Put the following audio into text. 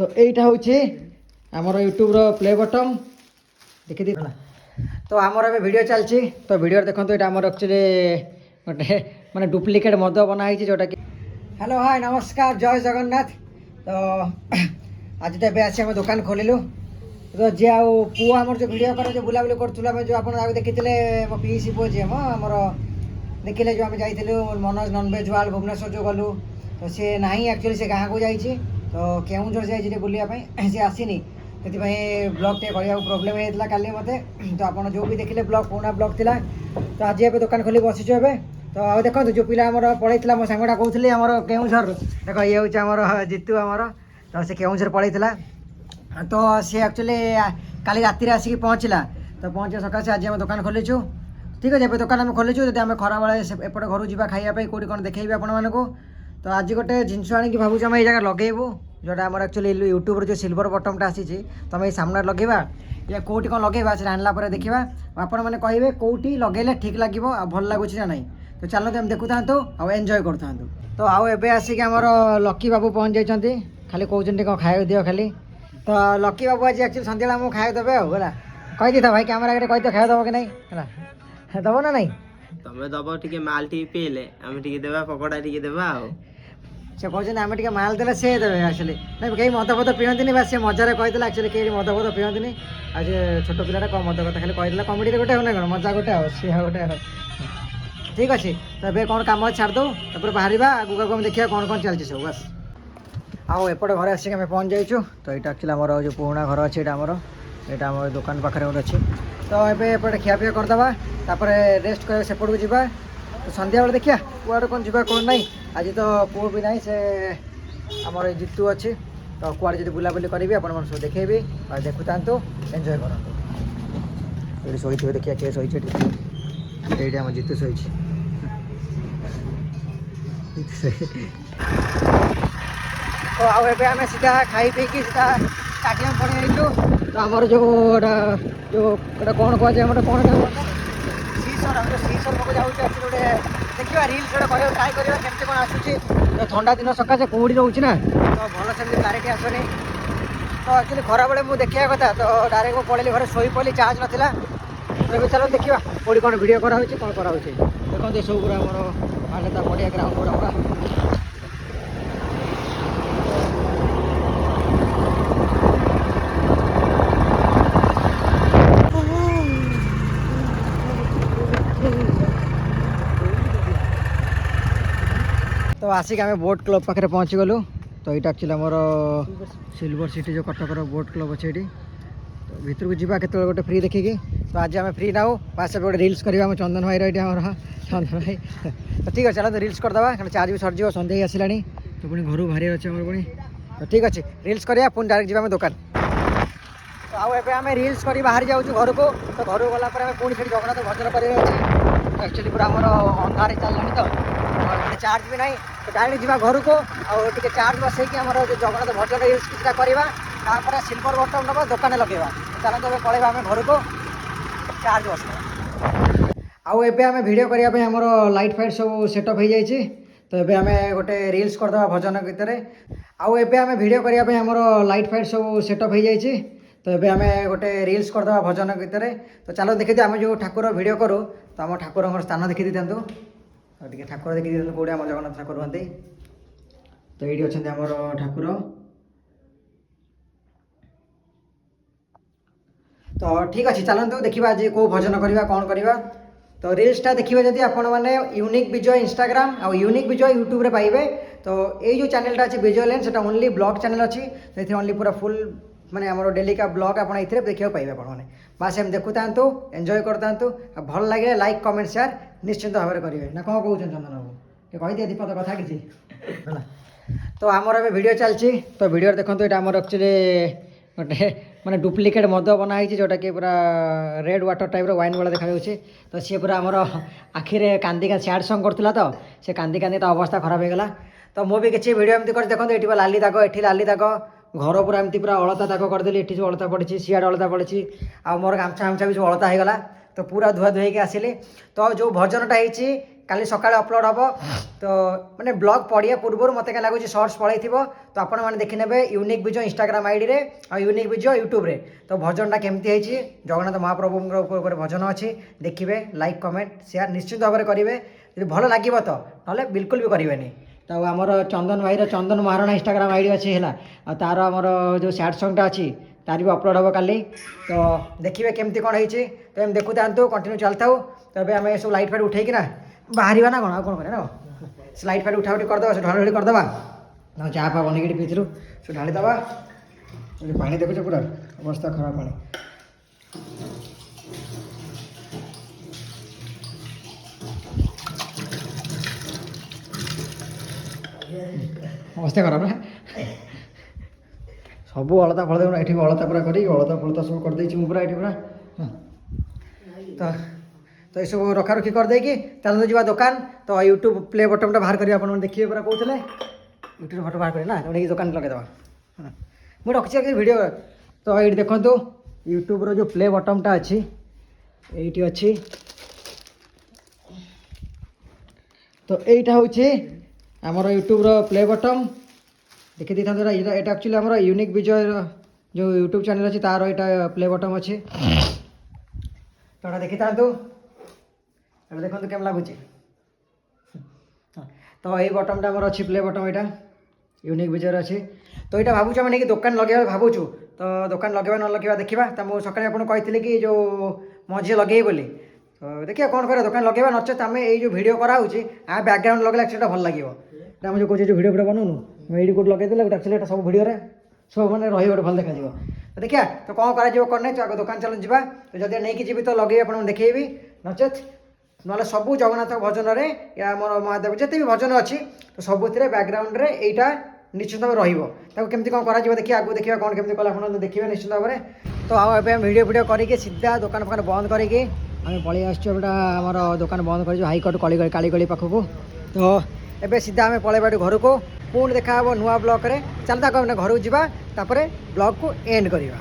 तो यहीटा हूँ आमर यूट्यूब प्ले बटन देखी दी तो आमर ए वीडियो चलती तो वीडियो देखो ये आमर एक्चुअली गोटे माने डुप्लिकेट मद बनाई जोटा कि हेलो हाय नमस्कार जय जगन्नाथ। तो आज तो एवं आसी आम दुकान खोलू तो जी पुआ आमर जो वीडियो कर जो बुलाबुली करूँ जो आप देखी मो पीसी पुओ जी आमर देखिले जो आम जाइलु मनोज नॉनवेज वाल भुवनेश्वर जो गलु तो सी ना एक्चुअली से गाँव को जाइए तो केउझर जाइए बुलापी सी आसनी से ब्लॉग टे करने प्रोब्लेम होता काली मत तो आप जो भी देखिले ब्लॉग पुराना ब्लॉग थिला तो आज ए दुकान खोली बसीचु ए तो आ देखो जो पिला आमर पढ़ाई मो सांगटा कहते आमर केउझर देख ये हूँ आमर जितु आमर तो से केउझर पढ़ाई तो सी एक्चुअली काली राति आसिक पहुँचला तो पहुँचे सकाशे आज आम दुकान खोलीचु ठीक है दुकान आम खोलीचु जब आम खरा बेले एपटे घर जावा खाइबा कौटी कौन देखी आपण मानक तो आज गोटे जिनस आनी भावुँ आम ये जगह लगेबू जोटा आम एक्चुअली यूट्यूब जो सिल्वर बटमटा आसी तुम ये सामने लगेबा या कौटी कौन लगेबा से आनला देखा आपण मैंने कहे कौटी लगेले ठीक लगे भल लगुच ना नहीं तो चलो तुम देखु था एंजॉय कर तो आउ एबे आसिक आमर लकी बाबू पहुँच जाइए खाली कहते कौन खाया दियो खाली तो लकी बाबू आज एक्चुअली सन्ध्या आमको खाया देवे है कही था भाई कैमेरा आगे कही तो खाया दब कि नहीं है दब ना नहीं तमे दब टिके माल टी पीले आम टिके देबा पकोड़ा टिके देबा से कहते आम टे माल देले से देवे एक्चुअली नहीं कहीं मद फद पिंती बस से मजारे कही एक्चुअली कहीं मद फद पिंती आज छोट पिलाटा कम मद कथा खाली कही कमेडी गोटे हो ना कौन मजा गोटे सी गोटे ठीक अच्छे तो ये कौन कम छाड़ दो बाहर आगे आगे देखा कौन कौन चलती सब बस आउ एपटे घर आसिक आम पहुँच जाइए तो यहाँ एक्चुअली आमर जो पुराना घर अच्छे आमर यहाँ आम दुकान पाखे गोटे अच्छे तो ये खियापिया करदे रेस्ट कर सेपट को जावा तो सन्ध्या बेले देखिए कुआड़े कौन जा कौन ना आज तो पुओ भी ना से आमर जितु अच्छी तो कुआड़े जो बुलाबुली करी आप सब देखेबी और देखु था एंजॉय करूँ शोथे देखिए किए शोचे ये आम जितु शोची तो आम सीधा खाई पी सीधा स्टाडियम पड़े तो आमर जो कौन कह कौन सीसर को जाऊँ गोटे देखा रिल्स गोटे कह ट्राए करवा केमती कौन आसूसी तो ठंडा दिन सकाशे कौड़ी रोचे ना तो भल से क्लारिटी आसनी तो एक्चुअली खरा बेले मुझे देखा कथा तो डायरेक्ट मुझे पड़े घर शोई पड़ी चार्ज नाला तो चलो देखा कौटी कौन भिड कराऊँ कौन कराऊँ देखते सब पूरा आमर आलता बढ़िया ग्राउंड पूरा पूरा तो आसिक आम बोट क्लब पाखे पहुँची गलु तो यहाँ एक्चुअली आमर सिल्वर सिटी जो कटकर बोट क्लब अच्छे ये तो भर को जावा के गोटे फ्री देखिकी तो आज आम फ्री ना पास गोटे रिल्स करवा चंदन भाई रही चंदन भाई तो ठीक है चलो तो रिल्स करदे क्या चार्ज भी सरज सन्ध्या आसला तो पुणी घर बाहर अच्छे आम पुणी तो ठीक अच्छे रिल्स करा पुणी डायरेक्ट जावा दुकान तो आम रिल्स कर बाहर जाऊँ घर को तो घर को गला पुणी से जगन्नाथ भजन कर एक्चुअली पूरा आमर अंधार चलनी तो चार्ज भी नहीं तो डायरेक्ट जावा घर को आगे चार्ज बसई जो जगन्नाथ भजन रिल्स किसी करवा सिल्वर बटन दबा दुकान लगेगा चलो तो पलैबा आम घर को चार्ज बस आउ एबे आम वीडियो करने आमर लाइट फाइट सब सेटअप हो जाए तो ये आम गोटे रिल्स करदे भजन गीत आउ एबे आम वीडियो करने आमर लाइट फाइट सब सेटअप हो जाए तो ये आम गोटे रिल्स करदे भजन गीत तो चलो देखी आम जो ठाकुर वीडियो करूँ तो आम ठाकुर स्थान देखी था टे ठाकुर देखी दिखाँ कौटे आम जगन्नाथ ठाकुर हमें तो ये अच्छा आमर ठाकुर तो ठीक अच्छे चलते देखा आज कौ भजन करवा कौन करवा तो रिल्सटा देखिए जदि आपण मैंने यूनिक विजय इंस्टाग्राम और यूनिक विजय यूट्यूब रे पाइबे तो ये जो चैनलटा अच्छे विजय लेन से ओनली ब्लॉग चैनल अच्छी तो ओनली पूरा फुल माने आमर डेली का ब्लॉग आप देखा पाइबे आपने बास एम देखु था एंजॉय करता भल लगे लाइक कमेंट शेयर निश्चिंत भाव में करेंगे ना कौन कहते चंदन बाबू कही दिए दीपक कथा किसी है तो आमर ए भिड चलती तो भिडियो देखो ये आमर एक्चुअली गोटे माने डुप्लिकेट मद बनाई जोटा कि पूरा रेड वाटर टाइप वाइन वाला देखा तो सी पूरा आमर आखिरे कांदी सैड सॉन्ग करता तो से कांदी कांदी अवस्था खराब होगा तो मुझे किसी भिडियो एमती कर देखो ये लाली दाग ये लाली दाग घर पूरा एमती पूरा अलता दाग करदेली ये सब अलता पड़ी सियाड़ अलता पड़ी आ मोर गामछा गामछा भी सब अलता होगा तो पूरा धुआ धुआई आसिली तो जो भजनटा होती କାଲି ସକାଳେ ଅପଲୋଡ଼ ହେବ ତ ମାନେ ବ୍ଲଗ୍ ପଡ଼ିବା ପୂର୍ବରୁ ମୋତେ କାହିଁ ଲାଗୁଛି ସର୍ଟସ୍ ପଳେଇଥିବ ତ ଆପଣମାନେ ଦେଖିନେବେ ୟୁନିକ୍ ବିଜୟ ଇନଷ୍ଟାଗ୍ରାମ ଆଇଡ଼ିରେ ଆଉ ୟୁନିକ୍ ବିଜୟ ୟୁଟ୍ୟୁବରେ ତ ଭଜନଟା କେମିତି ହେଇଛି ଜଗନ୍ନାଥ ମହାପ୍ରଭୁଙ୍କ ଉପରେ ଭଜନ ଅଛି ଦେଖିବେ ଲାଇକ୍ କମେଣ୍ଟ ସେୟାର ନିଶ୍ଚିତ ଭାବରେ କରିବେ ଯଦି ଭଲ ଲାଗିବ ତ ନହେଲେ ବିଲକୁଲ ବି କରିବେନି ତ ଆମର ଚନ୍ଦନ ଭାଇର ଚନ୍ଦନ ମହାରଣା ଇନଷ୍ଟାଗ୍ରାମ ଆଇଡ଼ି ଅଛି ହେଲା ଆଉ ତାର ଆମର ଯେଉଁ ସ୍ୟାଡ଼ ସଙ୍ଗଟା ଅଛି ତାର ବି ଅପଲୋଡ଼ ହେବ କାଲି ତ ଦେଖିବେ କେମିତି କ'ଣ ହେଇଛି ତ ଏମିତି ଦେଖୁଥାନ୍ତୁ କଣ୍ଟିନ୍ୟୁ ଚାଲିଥାଉ ତ ଏବେ ଆମେ ସବୁ ଲାଇଟ୍ ଫାଇଟ୍ ଉଠେଇକି ନା ବାହାରିବା ନା କ'ଣ ଆଉ କ'ଣ କରିବା ନା ସେ ଲାଇଟ୍ ଫାଇଟ୍ ଉଠାଉଠି କରିଦେବା ସେ ଢଳି କରିଦେବା ନା ଚା ଫା ବନେଇକି ପିଇଥିଲୁ ସେ ଢାଳିଦେବା ପାଣି ଦେଖୁଛ ପୁରା ଅବସ୍ଥା ଖରାପ ପାଣି ଅବସ୍ଥା ଖରାପ ନା ସବୁ ଅଳତା ଫଳତା ଏଠି ଅଳତା ପୁରା କରି ଅଳତା ଫଳତା ସବୁ କରିଦେଇଛି ମୁଁ ପୁରା ଏଠି ପୁରା ତ ତ ଏସବୁ ରଖାରଖି କରିଦେଇକି ଚାଲନ୍ତୁ ଯିବା ଦୋକାନ ତ ୟୁଟ୍ୟୁବ୍ ପ୍ଲେ ବଟନ୍ଟା ବାହାର କରିବେ ଆପଣମାନେ ଦେଖିବେ ପୁରା କହୁଥିଲେ ୟୁଟ୍ୟୁବ୍ ଫଟୋ ବାହାର କରିବେ ନା ନେଇକି ଦୋକାନ ଲଗେଇଦେବା ମୁଁ ରଖିଛି ଆଜି ଭିଡ଼ିଓ ତ ଏଇଠି ଦେଖନ୍ତୁ ୟୁଟ୍ୟୁବ୍ର ଯେଉଁ ପ୍ଲେ ବଟନ୍ଟା ଅଛି ଏଇଠି ଅଛି ତ ଏଇଟା ହେଉଛି ଆମର ୟୁଟ୍ୟୁବ୍ର ପ୍ଲେ ବଟନ୍ ଦେଖିଦେଇଥାନ୍ତୁ ଏଇଟା ଏଇଟା ଆକ୍ଚୁଆଲି ଆମର ୟୁନିକ୍ ବିଜୟର ଯେଉଁ ୟୁଟ୍ୟୁବ୍ ଚ୍ୟାନେଲ୍ ଅଛି ତାର ଏଇଟା ପ୍ଲେ ବଟନ୍ ଅଛି ତ ଏଇଟା ଦେଖିଥାନ୍ତୁ ଏଇଟା ଦେଖନ୍ତୁ କେମିତି ଲାଗୁଛି ତ ଏଇ ବଟନ୍ଟା ଆମର ଅଛି ପ୍ଲେ ବଟନ୍ ଏଇଟା ୟୁନିକ୍ ବିଜୟର ଅଛି ତ ଏଇଟା ଭାବୁଛୁ ଆମେ ନେଇକି ଦୋକାନ ଲଗେଇବା ଭାବୁଛୁ ତ ଦୋକାନ ଲଗେଇବା ନ ଲଗେଇବା ଦେଖିବା ତ ମୁଁ ସକାଳେ ଆପଣଙ୍କୁ କହିଥିଲି କି ଯେଉଁ ମଝିରେ ଲଗେଇବି ବୋଲି ତ ଦେଖିବା କ'ଣ କରିବା ଦୋକାନ ଲଗେଇବା ନଚେତ ଆମେ ଏଇ ଯେଉଁ ଭିଡ଼ିଓ କରାହେଉଛି ବ୍ୟାକ୍ଗ୍ରାଉଣ୍ଡ ଲଗେଇଲେ ସେଇଟା ଭଲ ଲାଗିବ এটা আমি যে কହୁଛି ଯେଉଁ ଭିଡ଼ିଓ ବନଉନୁ ମୁଁ ଏଇଠି କେଉଁଠି ଲଗେଇଦେଲେ ଗୋଟେ ଆକ୍ଚୁଆଲି ଏଇଟା ସବୁ ଭିଡ଼ିଓରେ ସବୁ ମାନେ ରହିବ ଗୋଟେ ଭଲ ଦେଖାଯିବ ତ ଦେଖିବା ତ କ'ଣ କରାଯିବ କ'ଣ ନାହିଁ ତ ଆଗ ଦୋକାନ ଚାଲୁ ଯିବା ତ ଯଦି ନେଇକି ଯିବି ତ ଲଗେଇବି ଆପଣଙ୍କୁ ଦେଖେଇବି ନଚେତ ନହେଲେ ସବୁ ଜଗନ୍ନାଥ ଭଜନରେ ଆମର ମହାଦେବ ଯେତେ ବି ଭଜନ ଅଛି ତ ସବୁଥିରେ ବ୍ୟାକ୍ଗ୍ରାଉଣ୍ଡରେ ଏଇଟା ନିଶ୍ଚିତ ଭାବରେ ରହିବ ତାକୁ କେମିତି କ'ଣ କରାଯିବ ଦେଖିବା ଆଗକୁ ଦେଖିବା କ'ଣ କେମିତି କଲେ ଆପଣ ଦେଖିବେ ନିଶ୍ଚିତ ଭାବରେ ତ ଆଉ ଏବେ ଆମେ ଭିଡ଼ିଓ କରିକି ସିଧା ଦୋକାନ ଫୋକାନ ବନ୍ଦ କରିକି ଆମେ ପଳେଇ ଆସିଛୁ ଏଇଟା ଆମର ଦୋକାନ ବନ୍ଦ କରିଛୁ ହାଇକୋର୍ଟ କାଳିଗଳି ପାଖକୁ ତ ଏବେ ସିଧା ଆମେ ପଳେଇବା ଏଠି ଘରକୁ ପୁଣି ଦେଖା ହେବ ନୂଆ ବ୍ଲଗ୍ରେ ଚାଲ ତାକୁ ଆମେ ଘରକୁ ଯିବା ତାପରେ ବ୍ଲଗ୍କୁ ଏଣ୍ଡ କରିବା